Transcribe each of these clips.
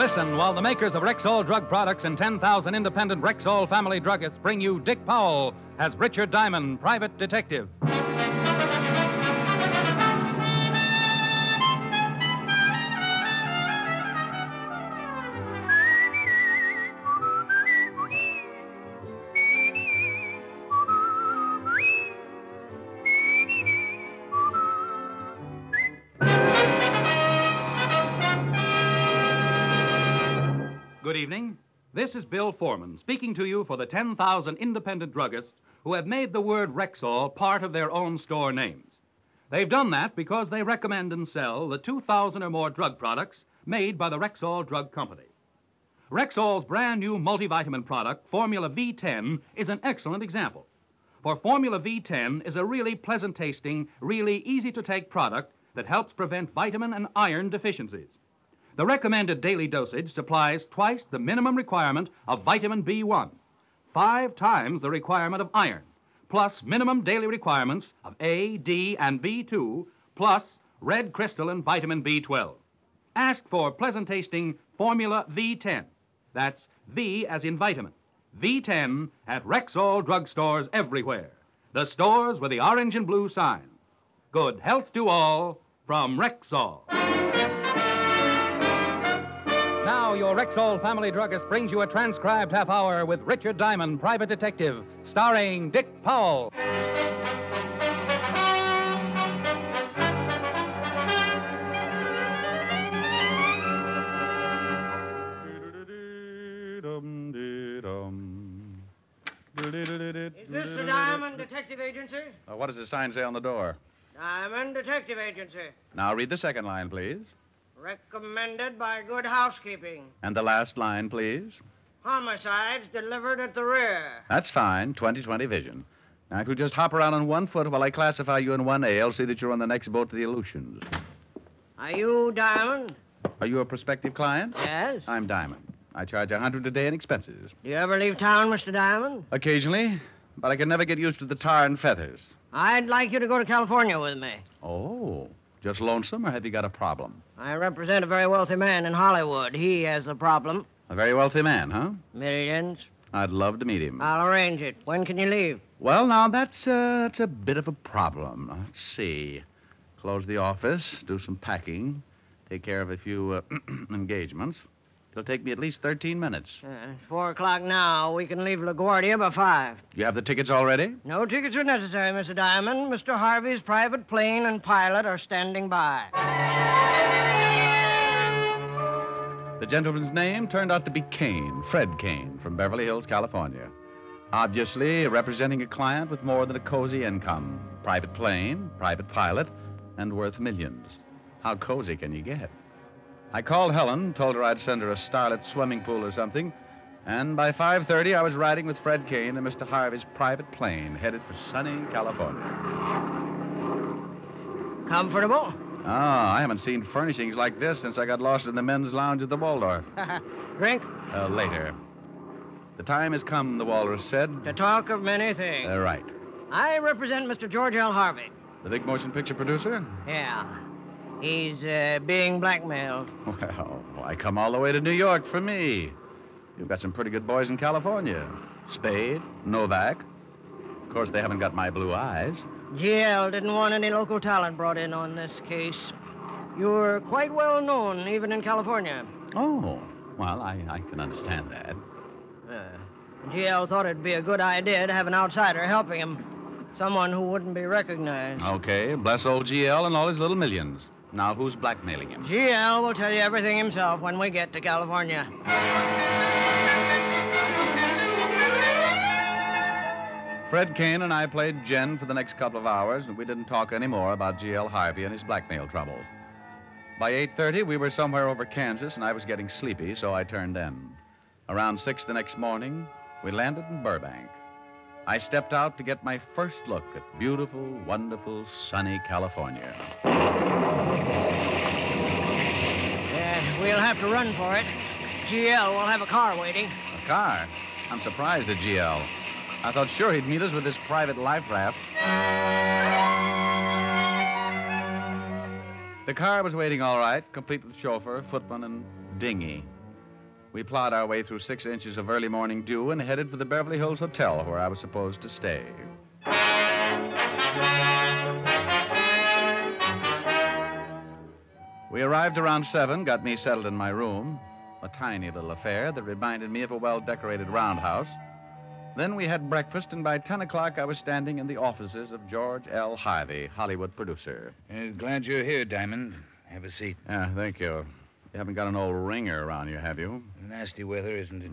Listen while the makers of Rexall drug products and 10,000 independent Rexall family druggists bring you Dick Powell as Richard Diamond, private detective. Good evening. This is Bill Forman speaking to you for the 10,000 independent druggists who have made the word Rexall part of their own store names. They've done that because they recommend and sell the 2,000 or more drug products made by the Rexall Drug Company. Rexall's brand new multivitamin product, Formula V10, is an excellent example. For Formula V10 is a really pleasant-tasting, really easy-to-take product that helps prevent vitamin and iron deficiencies. The recommended daily dosage supplies twice the minimum requirement of vitamin B1, 5 times the requirement of iron, plus minimum daily requirements of A, D, and B2, plus red crystalline vitamin B12. Ask for pleasant-tasting Formula V10. That's V as in vitamin. V10 at Rexall drugstores everywhere. The stores with the orange and blue sign. Good health to all from Rexall. Now, your Rexall family druggist brings you a transcribed half hour with Richard Diamond, private detective, starring Dick Powell. Is this the Diamond Detective Agency? What does the sign say on the door? Diamond Detective Agency. Now, read the second line, please. Recommended by good housekeeping. And the last line, please. Homicides delivered at the rear. That's fine. 20/20 vision. Now, if you just hop around on one foot while I classify you in 1A, I'll see that you're on the next boat to the Aleutians. Are you Diamond? Are you a prospective client? Yes. I'm Diamond. I charge $100 a day in expenses. Do you ever leave town, Mr. Diamond? Occasionally, but I can never get used to the tar and feathers. I'd like you to go to California with me. Oh, just lonesome, or have you got a problem? I represent a very wealthy man in Hollywood. He has a problem. A very wealthy man, huh? Millions. I'd love to meet him. I'll arrange it. When can you leave? Well, now, that's a bit of a problem. Let's see. Close the office, do some packing, take care of a few engagements. It'll take me at least 13 minutes. 4 o'clock now. We can leave LaGuardia by 5. You have the tickets already? No tickets are necessary, Mr. Diamond. Mr. Harvey's private plane and pilot are standing by. The gentleman's name turned out to be Kane, Fred Kane, from Beverly Hills, California. Obviously representing a client with more than a cozy income. Private plane, private pilot, and worth millions. How cozy can you get? I called Helen, told her I'd send her a starlit swimming pool or something, and by 5:30 I was riding with Fred Kane in Mr. Harvey's private plane, headed for sunny California. Comfortable? I haven't seen furnishings like this since I got lost in the men's lounge at the Waldorf. Drink? Later. The time has come, the walrus said. To talk of many things. Right. I represent Mr. George L. Harvey. The big motion picture producer? Yeah. He's being blackmailed. Well, why come all the way to New York for me? You've got some pretty good boys in California. Spade, Novak. Of course, they haven't got my blue eyes. GL didn't want any local talent brought in on this case. You're quite well known, even in California. Oh, well, I can understand that. GL thought it'd be a good idea to have an outsider helping him. Someone who wouldn't be recognized. Okay, bless old GL and all his little millions. Now, who's blackmailing him? GL will tell you everything himself when we get to California. Fred Kane and I played Jeanne for the next couple of hours, and we didn't talk any more about G.L. Harvey and his blackmail troubles. By 8:30, we were somewhere over Kansas, and I was getting sleepy, so I turned in. Around 6 the next morning, we landed in Burbank. I stepped out to get my first look at beautiful, wonderful, sunny California. We'll have to run for it. GL will have a car waiting. A car? I'm surprised at GL. I thought sure he'd meet us with his private life raft. The car was waiting all right, complete with chauffeur, footman, and dinghy. We plowed our way through 6 inches of early morning dew and headed for the Beverly Hills Hotel where I was supposed to stay. We arrived around 7, got me settled in my room, a tiny little affair that reminded me of a well-decorated roundhouse. Then we had breakfast, and by 10 o'clock I was standing in the offices of George L. Harvey, Hollywood producer. Glad you're here, Diamond. Have a seat. Yeah, thank you. You haven't got an old ringer around you, have you? Nasty weather, isn't it?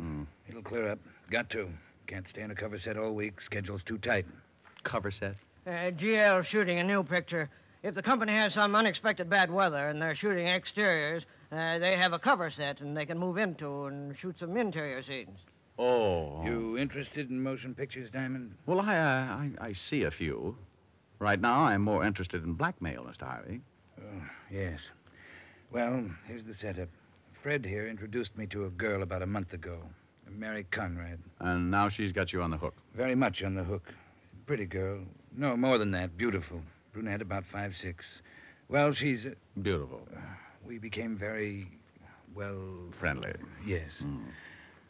It'll clear up. Got to. Can't stay on a cover set all week. Schedule's too tight. Cover set? GL's shooting a new picture. If the company has some unexpected bad weather and they're shooting exteriors, they have a cover set and they can move into and shoot some interior scenes. Oh. You interested in motion pictures, Diamond? Well, I see a few. Right now, I'm more interested in blackmail, Mr. Harvey. Oh, yes. Well, here's the setup. Fred here introduced me to a girl about a month ago, Mary Conrad. And now she's got you on the hook. Very much on the hook. Pretty girl. No, more than that. Beautiful. Brunette, about 5'6". Well, she's... Beautiful. We became very, well... Friendly. Yes.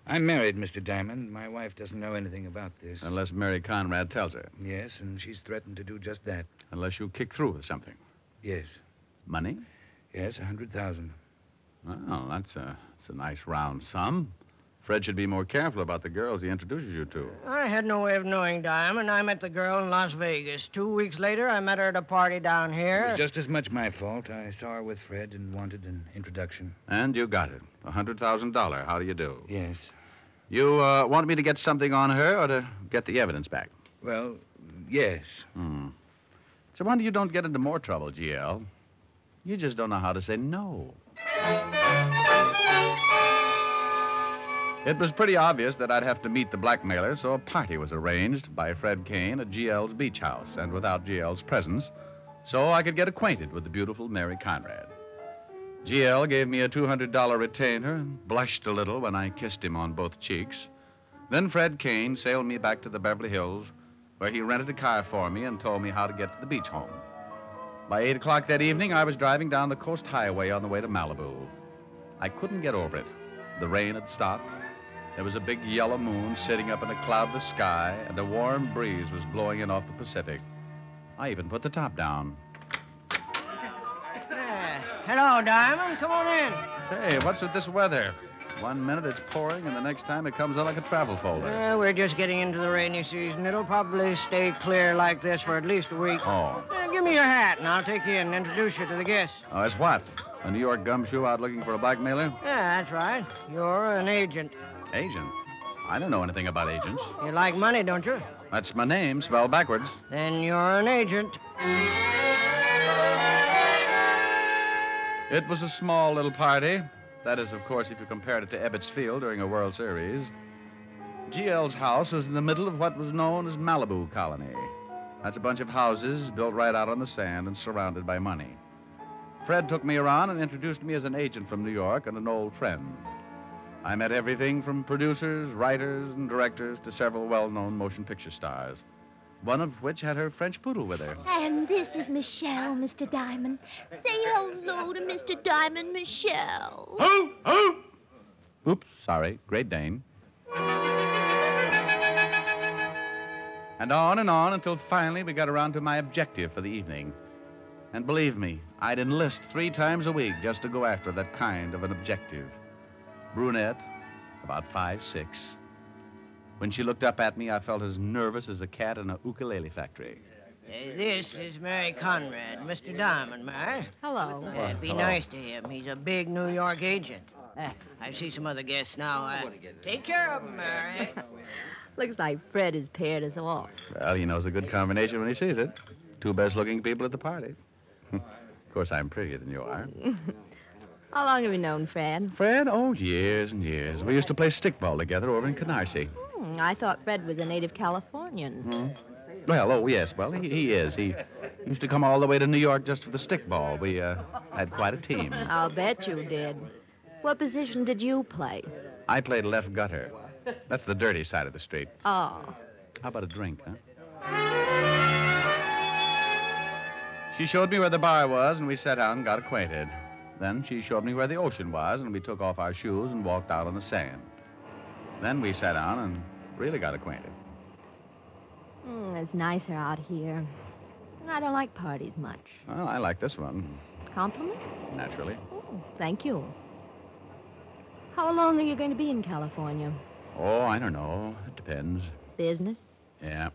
I'm married, Mr. Diamond. My wife doesn't know anything about this. Unless Mary Conrad tells her. Yes, and she's threatened to do just that. Unless you kick through with something. Yes. Money? Yes, $100,000. Well, that's a nice round sum. Fred should be more careful about the girls he introduces you to. I had no way of knowing, Diamond. I met the girl in Las Vegas. 2 weeks later, I met her at a party down here. It was just as much my fault. I saw her with Fred and wanted an introduction. And you got it. $100,000. How do you do? Yes. You want me to get something on her or to get the evidence back? Well, yes. It's a wonder you don't get into more trouble, GL. You just don't know how to say no. It was pretty obvious that I'd have to meet the blackmailer, so a party was arranged by Fred Kane at GL's beach house, and without GL's presence, so I could get acquainted with the beautiful Mary Conrad. GL gave me a $200 retainer and blushed a little when I kissed him on both cheeks. Then Fred Kane sailed me back to the Beverly Hills, where he rented a car for me and told me how to get to the beach home. By 8 o'clock that evening, I was driving down the coast highway on the way to Malibu. I couldn't get over it. The rain had stopped. There was a big yellow moon sitting up in a cloudless sky, and a warm breeze was blowing in off the Pacific. I even put the top down. Hello, Diamond. Come on in. Say, what's with this weather? 1 minute it's pouring, and the next time it comes out like a travel folder. We're just getting into the rainy season. It'll probably stay clear like this for at least a week. Oh. Give me your hat, and I'll take you in and introduce you to the guests. Oh, it's what? A New York gumshoe out looking for a blackmailer? Yeah, that's right. You're an agent. Agent? I don't know anything about agents. You like money, don't you? That's my name, spelled backwards. Then you're an agent. It was a small little party. That is, of course, if you compared it to Ebbets Field during a World Series. GL's house was in the middle of what was known as Malibu Colony. That's a bunch of houses built right out on the sand and surrounded by money. Fred took me around and introduced me as an agent from New York and an old friend. I met everything from producers, writers, and directors to several well-known motion picture stars, one of which had her French poodle with her. And this is Michelle, Mr. Diamond. Say hello to Mr. Diamond, Michelle. Oops, sorry. Great Dane. And on until finally we got around to my objective for the evening. And believe me, I'd enlist 3 times a week just to go after that kind of an objective. Brunette, about 5'6". When she looked up at me, I felt as nervous as a cat in a ukulele factory. This is Mary Conrad, Mr. Diamond, Mary. Hello. Be hello. nice to him. He's a big New York agent. I see some other guests now. Take care of them, Mary. Looks like Fred has paired us off. Well, he knows a good combination when he sees it. 2 best-looking people at the party. Of course, I'm prettier than you are. How long have you known Fred? Fred? Oh, years and years. We used to play stickball together over in Canarsie. I thought Fred was a native Californian. Well, oh, yes. Well, he is. He used to come all the way to New York just for the stickball. We had quite a team. I'll bet you did. What position did you play? I played left gutter. That's the dirty side of the street. Oh. How about a drink, huh? She showed me where the bar was, and we sat down and got acquainted. Then she showed me where the ocean was, and we took off our shoes and walked out on the sand. Then we sat down and really got acquainted. It's nicer out here. I don't like parties much. Well, I like this one. Compliment? Naturally. Oh, thank you. How long are you going to be in California? Oh, I don't know. It depends. Business? Yeah.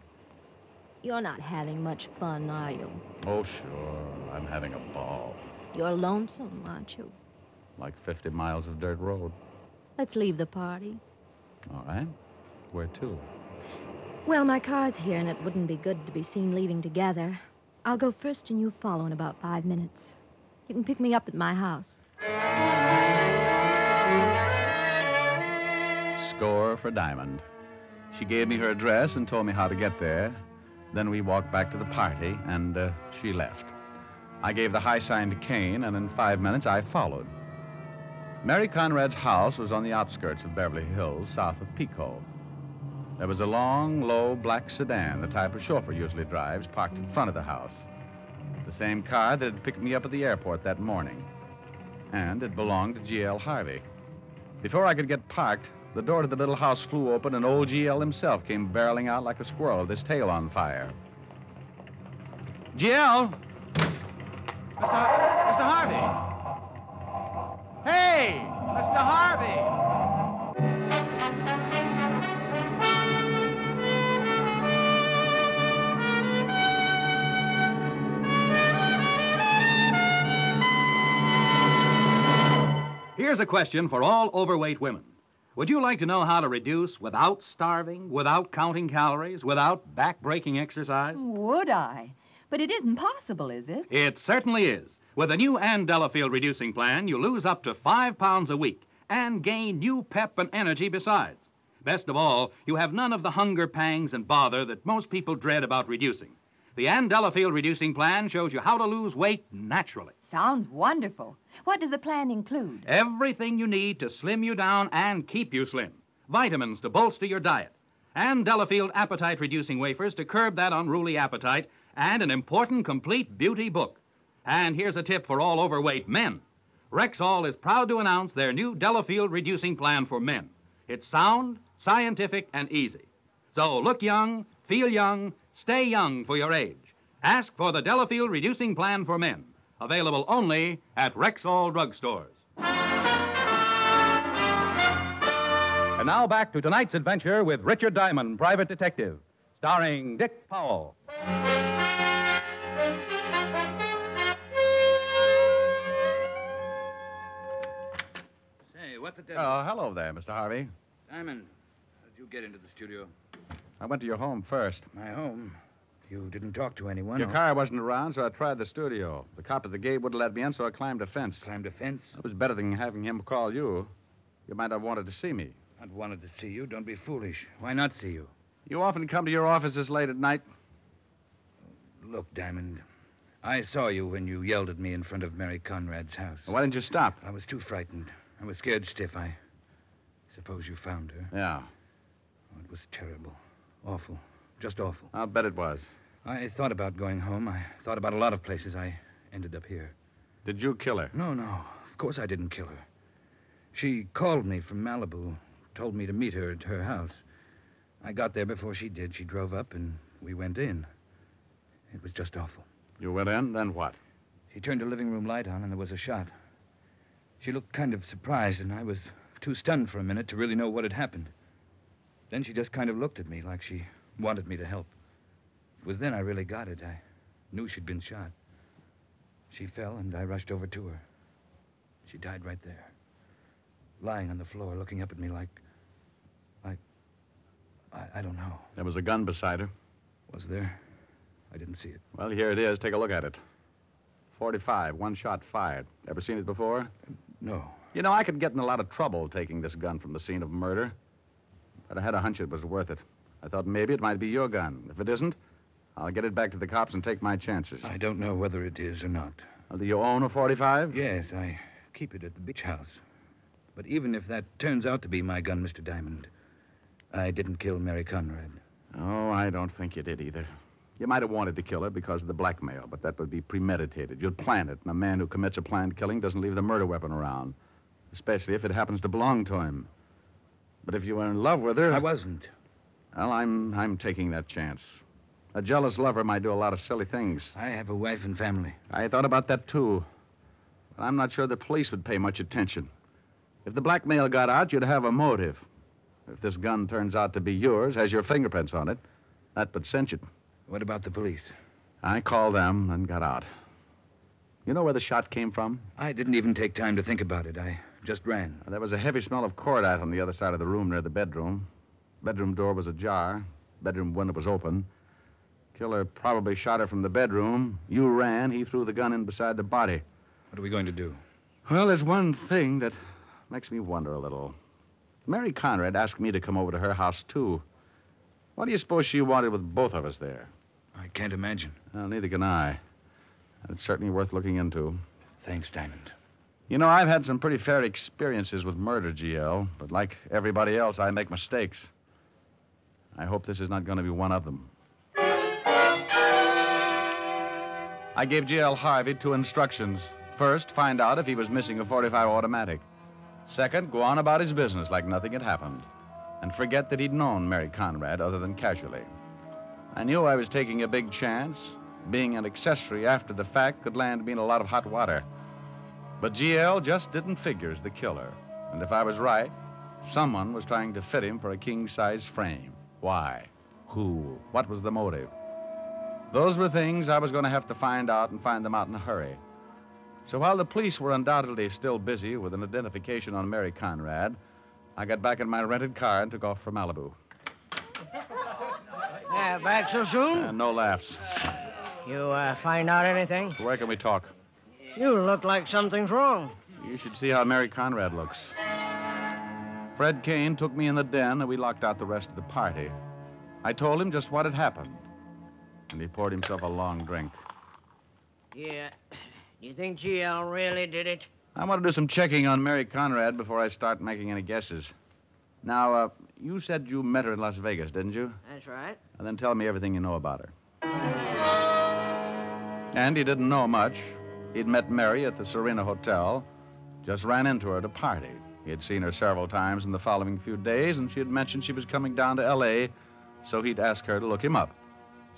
You're not having much fun, are you? Oh, sure. I'm having a ball. You're lonesome, aren't you? Like 50 miles of dirt road. Let's leave the party. All right. Where to? Well, my car's here, and it wouldn't be good to be seen leaving together. I'll go first, and you follow in about 5 minutes. You can pick me up at my house. Score for Diamond. She gave me her address and told me how to get there. Then we walked back to the party, and she left. I gave the high sign to Kane, and in 5 minutes I followed. Mary Conrad's house was on the outskirts of Beverly Hills, south of Pico. There was a long, low, black sedan, the type a chauffeur usually drives, parked in front of the house. The same car that had picked me up at the airport that morning. And it belonged to G.L. Harvey. Before I could get parked, the door to the little house flew open, and old G.L. himself came barreling out like a squirrel with his tail on fire. G.L.! Mr. Harvey! Hey! Mr. Harvey! Here's a question for all overweight women. Would you like to know how to reduce without starving, without counting calories, without back-breaking exercise? Would I? But it isn't possible, is it? It certainly is. With the new Ann Delafield reducing plan, you lose up to 5 pounds a week and gain new pep and energy besides. Best of all, you have none of the hunger pangs and bother that most people dread about reducing. The Ann Delafield reducing plan shows you how to lose weight naturally. Sounds wonderful. What does the plan include? Everything you need to slim you down and keep you slim. Vitamins to bolster your diet. Ann Delafield appetite-reducing wafers to curb that unruly appetite, and an important complete beauty book. And here's a tip for all overweight men. Rexall is proud to announce their new Delafield reducing plan for men. It's sound, scientific, and easy. So look young, feel young, stay young for your age. Ask for the Delafield reducing plan for men. Available only at Rexall drugstores. And now back to tonight's adventure with Richard Diamond, Private Detective, starring Dick Powell. Say, what the devil? Oh, hello there, Mr. Harvey. Diamond, how did you get into the studio? I went to your home first. My home? You didn't talk to anyone? Your car wasn't around, so I tried the studio. The cop at the gate wouldn't let me in, so I climbed a fence. Climbed a fence? It was better than having him call you. You might have wanted to see me. I'd wanted to see you. Don't be foolish. Why not see you? You often come to your office this late at night? Look, Diamond, I saw you when you yelled at me in front of Mary Conrad's house. Why didn't you stop? I was too frightened. I was scared stiff. I suppose you found her. Yeah. Oh, it was terrible. Awful. Just awful. I'll bet it was. I thought about going home. I thought about a lot of places. I ended up here. Did you kill her? No. Of course I didn't kill her. She called me from Malibu, told me to meet her at her house. I got there before she did. She drove up, and we went in. It was just awful. You went in, then what? She turned her living room light on, and there was a shot. She looked kind of surprised, and I was too stunned for a minute to really know what had happened. Then she just kind of looked at me like she wanted me to help. It was then I really got it. I knew she'd been shot. She fell, and I rushed over to her. She died right there, lying on the floor, looking up at me like... I don't know. There was a gun beside her. Was there? I didn't see it. Well, here it is. Take a look at it. 45, one shot fired. Ever seen it before? No. You know, I could get in a lot of trouble taking this gun from the scene of murder. But I had a hunch it was worth it. I thought maybe it might be your gun. If it isn't, I'll get it back to the cops and take my chances. I don't know whether it is or not. Well, do you own a 45? Yes, I keep it at the beach house. But even if that turns out to be my gun, Mr. Diamond, I didn't kill Mary Conrad. Oh, I don't think you did either. You might have wanted to kill her because of the blackmail, but that would be premeditated. You'd plan it, and a man who commits a planned killing doesn't leave the murder weapon around, especially if it happens to belong to him. But if you were in love with her... I wasn't. Well, I'm taking that chance. A jealous lover might do a lot of silly things. I have a wife and family. I thought about that, too. But I'm not sure the police would pay much attention. If the blackmail got out, you'd have a motive. If this gun turns out to be yours, has your fingerprints on it, that would cinch it. What about the police? I called them and got out. You know where the shot came from? I didn't even take time to think about it. I just ran. There was a heavy smell of cordite on the other side of the room near the bedroom. Bedroom door was ajar. Bedroom window was open. Killer probably shot her from the bedroom. You ran. He threw the gun in beside the body. What are we going to do? Well, there's one thing that makes me wonder a little. Mary Conrad asked me to come over to her house, too. What do you suppose she wanted with both of us there? I can't imagine. Well, neither can I. It's certainly worth looking into. Thanks, Diamond. You know, I've had some pretty fair experiences with murder, GL, but like everybody else, I make mistakes. I hope this is not going to be one of them. I gave George Harvey 2 instructions. First, find out if he was missing a .45 automatic. Second, go on about his business like nothing had happened. And forget that he'd known Mary Conrad other than casually. I knew I was taking a big chance. Being an accessory after the fact could land me in a lot of hot water. But GL just didn't figure as the killer. And if I was right, someone was trying to fit him for a king-size frame. Why? Who? What was the motive? Those were things I was going to have to find out and find them out in a hurry. So while the police were undoubtedly still busy with an identification on Mary Conrad, I got back in my rented car and took off for Malibu. Yeah, back so soon? No laughs. You find out anything? Where can we talk? You look like something's wrong. You should see how Mary Conrad looks. Fred Kane took me in the den, and we locked out the rest of the party. I told him just what had happened, and he poured himself a long drink. Yeah. You think GL really did it? I want to do some checking on Mary Conrad before I start making any guesses. Now, you said you met her in Las Vegas, didn't you? That's right. And then tell me everything you know about her. And he didn't know much. He'd met Mary at the Serena Hotel, just ran into her at a party. He had seen her several times in the following few days, and she had mentioned she was coming down to L.A., so he'd ask her to look him up.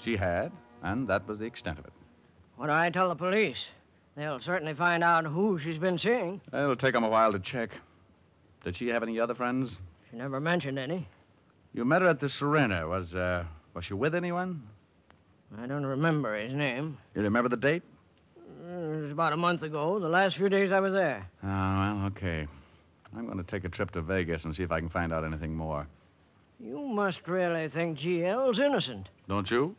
She had, and that was the extent of it. What do I tell the police? They'll certainly find out who she's been seeing. It'll take them a while to check. Did she have any other friends? She never mentioned any. You met her at the Serena. Was she with anyone? I don't remember his name. You remember the date? It was about a month ago, the last few days I was there. Oh, well, okay. I'm going to take a trip to Vegas and see if I can find out anything more. You must really think GL's innocent. Don't you?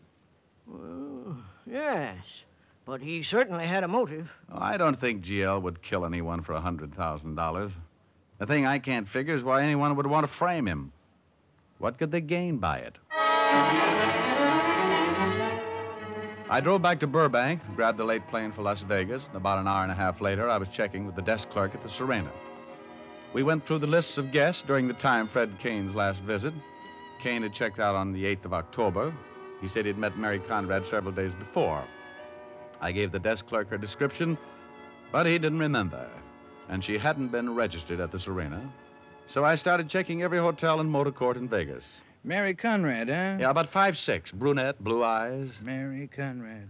Well, yes. But he certainly had a motive. Oh, I don't think GL would kill anyone for $100,000. The thing I can't figure is why anyone would want to frame him. What could they gain by it? I drove back to Burbank, grabbed the late plane for Las Vegas, and about an hour and a half later, I was checking with the desk clerk at the Serena. We went through the lists of guests during the time Fred Kane's last visit. Kane had checked out on the 8th of October. He said he'd met Mary Conrad several days before. I gave the desk clerk her description, but he didn't remember, and she hadn't been registered at the Serena. So I started checking every hotel and motor court in Vegas. Mary Conrad, huh? Yeah, about 5'6", brunette, blue eyes. Mary Conrad.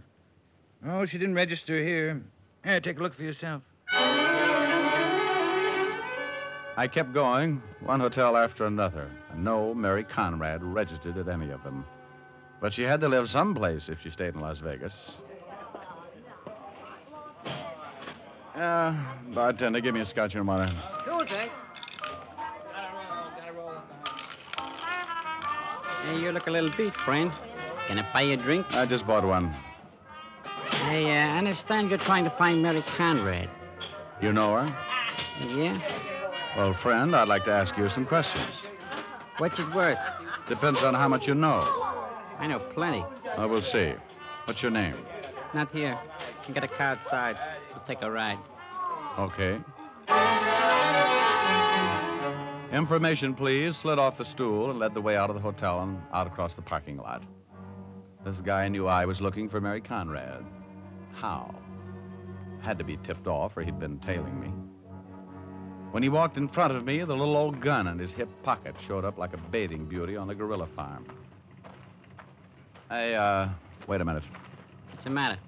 Oh, she didn't register here. Here, take a look for yourself. I kept going, one hotel after another, and no Mary Conrad registered at any of them. But she had to live someplace if she stayed in Las Vegas. Bartender, give me a scotch and water. Sure thing. Hey, you look a little beat, friend. Can I buy you a drink? I just bought one. Hey, I understand you're trying to find Mary Conrad. You know her? Yeah? Well, friend, I'd like to ask you some questions. What's it worth? Depends on how much you know. I know plenty. Oh, we'll see. What's your name? Not here. You got a car outside. We'll take a ride. Okay. Information, please. Slid off the stool and led the way out of the hotel and out across the parking lot. This guy knew I was looking for Mary Conrad. How? Had to be tipped off, or he'd been tailing me. When he walked in front of me, the little old gun in his hip pocket showed up like a bathing beauty on the gorilla farm. Hey, wait a minute. What's the matter?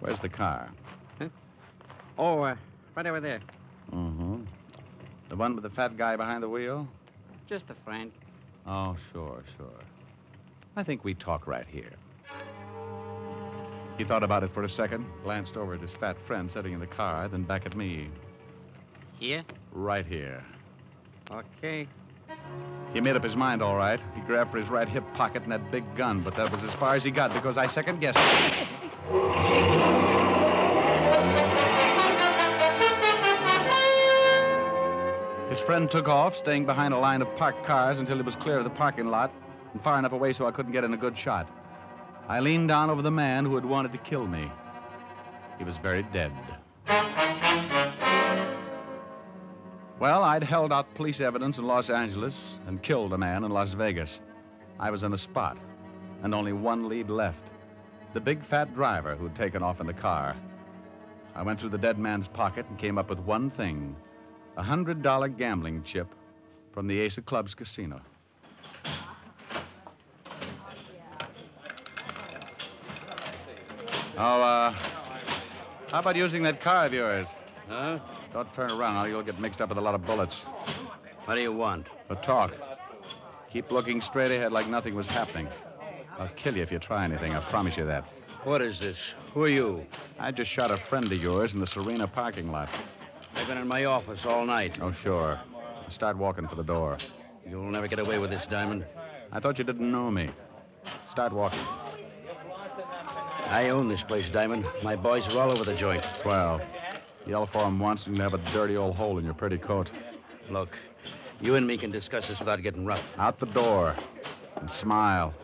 Where's the car? Huh? Oh, right over there. Mm-hmm. The one with the fat guy behind the wheel? Just a friend. Oh, sure. I think we talk right here. He thought about it for a second, glanced over at his fat friend sitting in the car, then back at me. Here? Right here. Okay. He made up his mind, all right. He grabbed for his right hip pocket and that big gun, but that was as far as he got because I second-guessed it. His friend took off, staying behind a line of parked cars until he was clear of the parking lot and far enough away so I couldn't get in a good shot. I leaned down over the man who had wanted to kill me. He was very dead. Well, I'd held out police evidence in Los Angeles and killed a man in Las Vegas. I was in a spot, and only one lead left. The big fat driver who'd taken off in the car. I went through the dead man's pocket and came up with one thing. A $100 gambling chip from the Ace of Clubs casino. Oh, how about using that car of yours? Huh? Don't turn around, or you'll get mixed up with a lot of bullets. What do you want? A talk. Keep looking straight ahead like nothing was happening. I'll kill you if you try anything, I promise you that. What is this? Who are you? I just shot a friend of yours in the Serena parking lot. I've been in my office all night. Oh, sure. Start walking for the door. You'll never get away with this, Diamond. I thought you didn't know me. Start walking. I own this place, Diamond. My boys are all over the joint. Swell. Yell for him once and you have a dirty old hole in your pretty coat. Look, you and me can discuss this without getting rough. Out the door. And smile.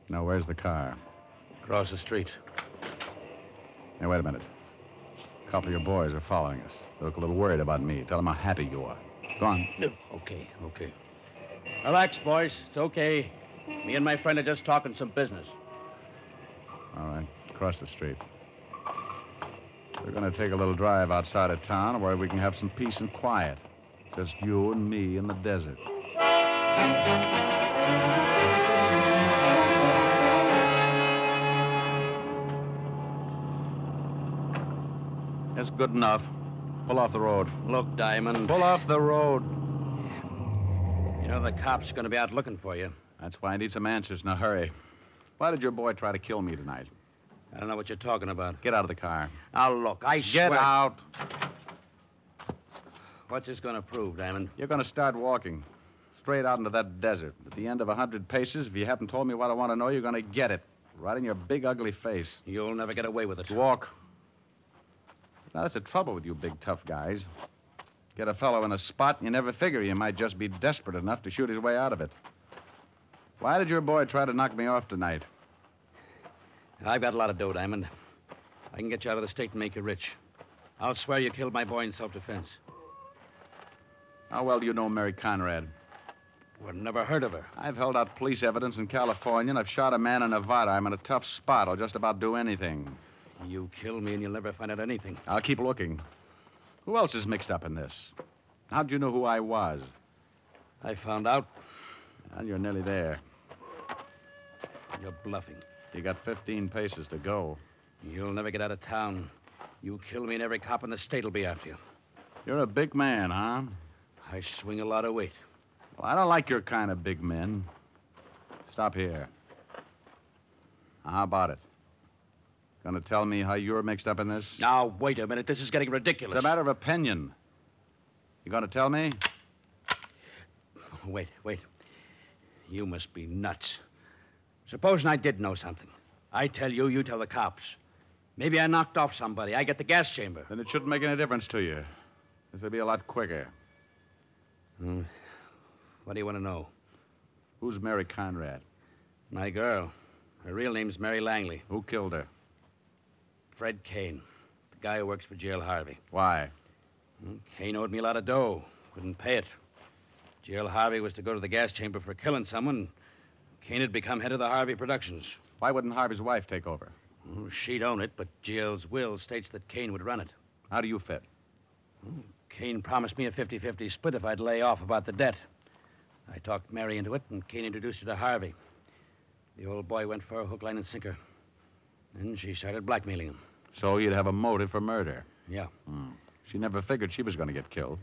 Now, where's the car? Across the street. Now, wait a minute. A couple of your boys are following us. They look a little worried about me. Tell them how happy you are. Go on. Okay. Relax, boys. It's okay. Me and my friend are just talking some business. All right. Across the street. We're going to take a little drive outside of town where we can have some peace and quiet. Just you and me in the desert. That's good enough. Pull off the road. Look, Diamond. Pull off the road. You know the cops are going to be out looking for you. That's why I need some answers in a hurry. Why did your boy try to kill me tonight? I don't know what you're talking about. Get out of the car. Now, look, I swear... Get out. What's this going to prove, Diamond? You're going to start walking. Straight out into that desert. At the end of 100 paces, if you haven't told me what I want to know, you're going to get it. Right in your big, ugly face. You'll never get away with it. Walk. Now, that's the trouble with you big, tough guys. Get a fellow in a spot, and you never figure he might just be desperate enough to shoot his way out of it. Why did your boy try to knock me off tonight? I've got a lot of dough, Diamond. I can get you out of the state and make you rich. I'll swear you killed my boy in self-defense. How well do you know Mary Conrad? Well, never heard of her. I've held out police evidence in California, and I've shot a man in Nevada. I'm in a tough spot. I'll just about do anything. You kill me and you'll never find out anything. I'll keep looking. Who else is mixed up in this? How'd you know who I was? I found out. Well, you're nearly there. You're bluffing. You got 15 paces to go. You'll never get out of town. You kill me and every cop in the state will be after you. You're a big man, huh? I swing a lot of weight. Well, I don't like your kind of big men. Stop here. Now, how about it? Gonna tell me how you're mixed up in this? Now, wait a minute. This is getting ridiculous. It's a matter of opinion. You gonna tell me? Wait. You must be nuts. Supposing I did know something. I tell you, you tell the cops. Maybe I knocked off somebody. I get the gas chamber. Then it shouldn't make any difference to you. This will be a lot quicker. What do you want to know? Who's Mary Conrad? My girl. Her real name's Mary Langley. Who killed her? Fred Kane. The guy who works for George Harvey. Why? Kane owed me a lot of dough. Couldn't pay it. Jill Harvey was to go to the gas chamber for killing someone. Kane had become head of the Harvey Productions. Why wouldn't Harvey's wife take over? Well, she'd own it, but Jill's will states that Kane would run it. How do you fit? Kane promised me a 50-50 split if I'd lay off about the debt. I talked Mary into it, and Kane introduced her to Harvey. The old boy went for a hook, line, and sinker. Then she started blackmailing him. So you'd have a motive for murder. Yeah. She never figured she was going to get killed.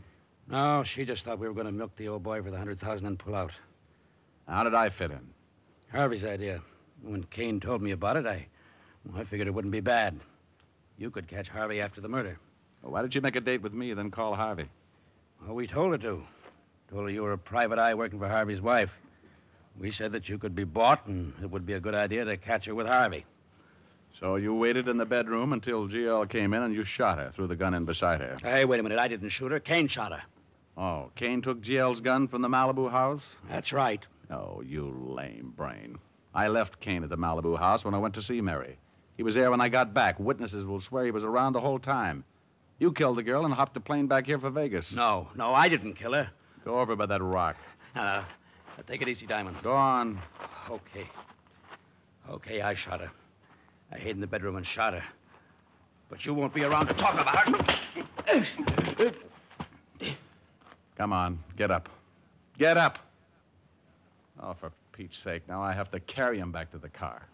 No, she just thought we were going to milk the old boy for the $100,000 and pull out. How did I fit in? Harvey's idea. When Kane told me about it, I figured it wouldn't be bad. You could catch Harvey after the murder. Well, why did you make a date with me, then call Harvey? Well, we told her to. Told her you were a private eye working for Harvey's wife. We said that you could be bought, and it would be a good idea to catch her with Harvey. So you waited in the bedroom until GL came in and you shot her, threw the gun in beside her. Hey, wait a minute. I didn't shoot her. Kane shot her. Oh, Kane took GL's gun from the Malibu house? That's right. Oh, you lame brain. I left Kane at the Malibu house when I went to see Mary. He was there when I got back. Witnesses will swear he was around the whole time. You killed the girl and hopped the plane back here for Vegas. No, I didn't kill her. Go over by that rock. Take it easy, Diamond. Go on. Okay, I shot her. I hid in the bedroom and shot her. But you won't be around to talk about her. Come on, get up. Get up. Oh, for Pete's sake, now I have to carry him back to the car.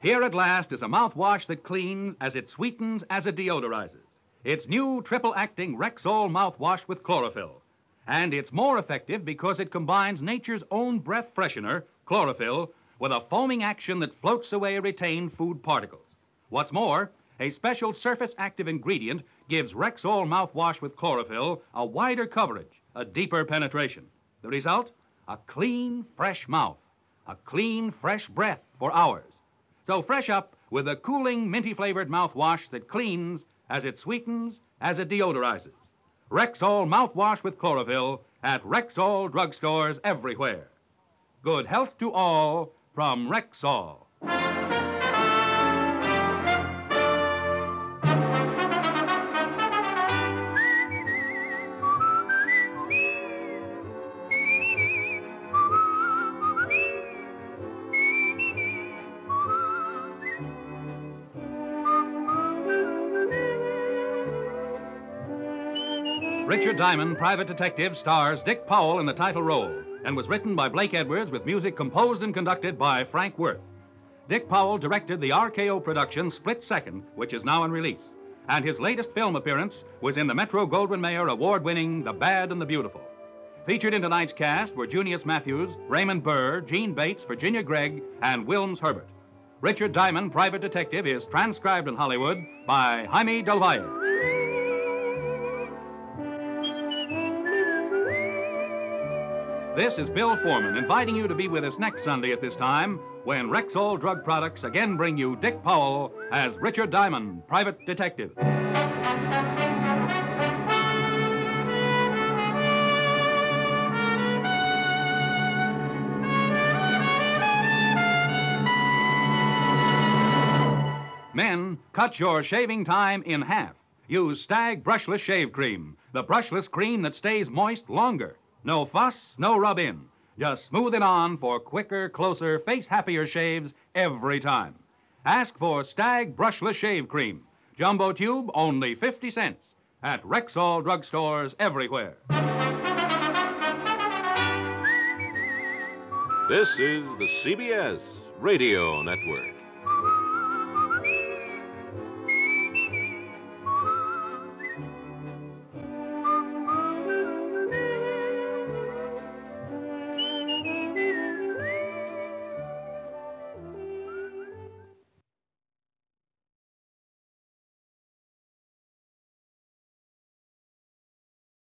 Here at last is a mouthwash that cleans as it sweetens as it deodorizes. It's new triple-acting Rexall mouthwash with chlorophyll. And it's more effective because it combines nature's own breath freshener, chlorophyll, with a foaming action that floats away retained food particles. What's more, a special surface-active ingredient gives Rexall mouthwash with chlorophyll a wider coverage, a deeper penetration. The result? A clean, fresh mouth. A clean, fresh breath for hours. So fresh up with a cooling, minty-flavored mouthwash that cleans as it sweetens, as it deodorizes. Rexall mouthwash with chlorophyll at Rexall drugstores everywhere. Good health to all from Rexall. Richard Diamond, Private Detective, stars Dick Powell in the title role and was written by Blake Edwards with music composed and conducted by Frank Worth. Dick Powell directed the RKO production Split Second, which is now in release, and his latest film appearance was in the Metro-Goldwyn-Mayer award-winning The Bad and the Beautiful. Featured in tonight's cast were Junius Matthews, Raymond Burr, Jeanne Bates, Virginia Gregg, and Wilms Herbert. Richard Diamond, Private Detective, is transcribed in Hollywood by Jaime Del Valle. This is Bill Forman inviting you to be with us next Sunday at this time when Rexall Drug Products again bring you Dick Powell as Richard Diamond, Private Detective. Men, cut your shaving time in half. Use Stag Brushless Shave Cream, the brushless cream that stays moist longer. No fuss, no rub-in. Just smooth it on for quicker, closer, face-happier shaves every time. Ask for Stag Brushless Shave Cream. Jumbo tube, only 50 cents. At Rexall drugstores everywhere. This is the CBS Radio Network.